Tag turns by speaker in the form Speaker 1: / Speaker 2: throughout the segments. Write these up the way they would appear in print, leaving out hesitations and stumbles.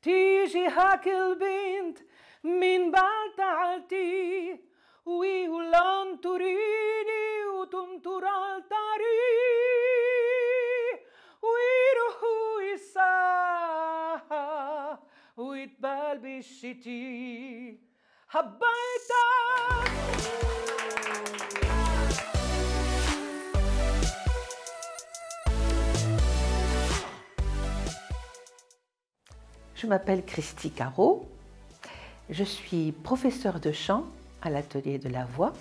Speaker 1: تيجي هاك البنت من بالتعالتي ويولان تريني وتمطر الطريق ويروحوا الساحة ويتبال بالشتي حبيتك.
Speaker 2: Je m'appelle Christy Caro, je suis professeure de chant à l'atelier de la voix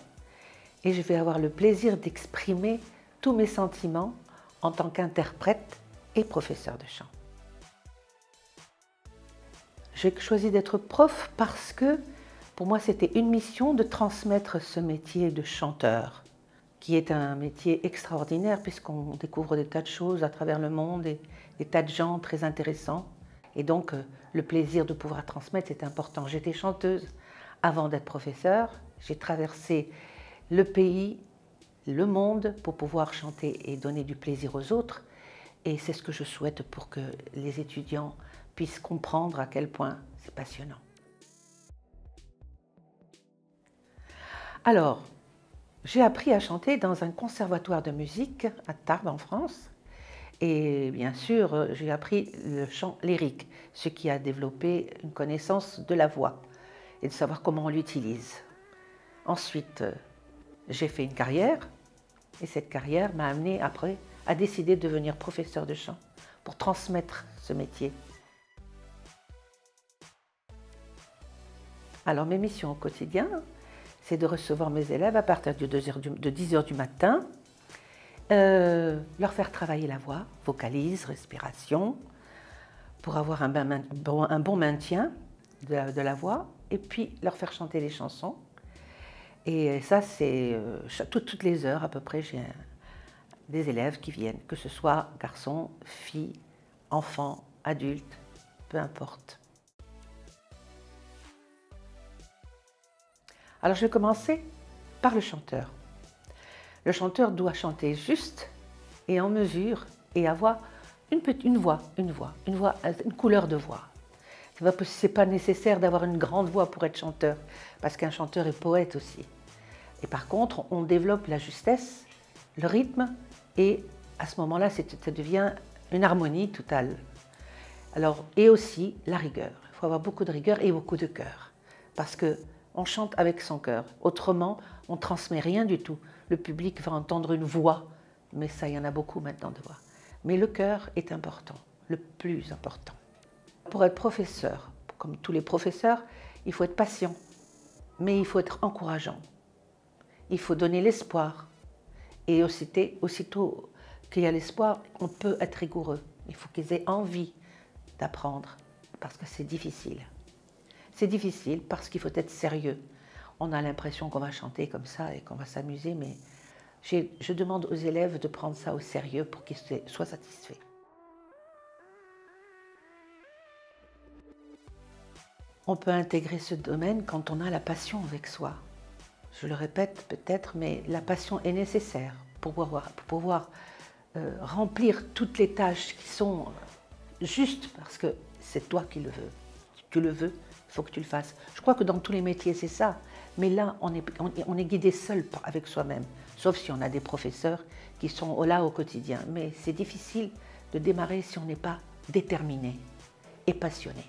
Speaker 2: et je vais avoir le plaisir d'exprimer tous mes sentiments en tant qu'interprète et professeur de chant. J'ai choisi d'être prof parce que pour moi c'était une mission de transmettre ce métier de chanteur qui est un métier extraordinaire puisqu'on découvre des tas de choses à travers le monde et des tas de gens très intéressants. Et donc, le plaisir de pouvoir transmettre, c'est important. J'étais chanteuse avant d'être professeure. J'ai traversé le pays, le monde pour pouvoir chanter et donner du plaisir aux autres. Et c'est ce que je souhaite pour que les étudiants puissent comprendre à quel point c'est passionnant. Alors, j'ai appris à chanter dans un conservatoire de musique à Tarbes en France. Et bien sûr, j'ai appris le chant lyrique, ce qui a développé une connaissance de la voix et de savoir comment on l'utilise. Ensuite, j'ai fait une carrière et cette carrière m'a amenée après à décider de devenir professeur de chant pour transmettre ce métier. Alors mes missions au quotidien, c'est de recevoir mes élèves à partir de 10 heures du matin, leur faire travailler la voix, vocalise, respiration, pour avoir un bon maintien de la voix, et puis leur faire chanter les chansons. Et ça, c'est toutes les heures à peu près, j'ai des élèves qui viennent, que ce soit garçons, filles, enfants, adultes, peu importe. Alors je vais commencer par le chanteur. Le chanteur doit chanter juste et en mesure et avoir une couleur de voix. Ce n'est pas nécessaire d'avoir une grande voix pour être chanteur, parce qu'un chanteur est poète aussi. Et par contre, on développe la justesse, le rythme, et à ce moment-là, ça devient une harmonie totale. Alors, et aussi la rigueur. Il faut avoir beaucoup de rigueur et beaucoup de cœur, parce qu'on chante avec son cœur. Autrement, on ne transmet rien du tout. Le public va entendre une voix, mais ça, il y en a beaucoup maintenant de voix. Mais le cœur est important, le plus important. Pour être professeur, comme tous les professeurs, il faut être patient, mais il faut être encourageant. Il faut donner l'espoir. Et aussitôt qu'il y a l'espoir, on peut être rigoureux. Il faut qu'ils aient envie d'apprendre, parce que c'est difficile. C'est difficile parce qu'il faut être sérieux. On a l'impression qu'on va chanter comme ça et qu'on va s'amuser, mais je demande aux élèves de prendre ça au sérieux pour qu'ils soient satisfaits. On peut intégrer ce domaine quand on a la passion avec soi. Je le répète peut-être, mais la passion est nécessaire pour pouvoir remplir toutes les tâches qui sont justes parce que c'est toi qui le veux. Si tu le veux, il faut que tu le fasses. Je crois que dans tous les métiers, c'est ça. Mais là, on est guidé seul avec soi-même, sauf si on a des professeurs qui sont là au quotidien. Mais c'est difficile de démarrer si on n'est pas déterminé et passionné.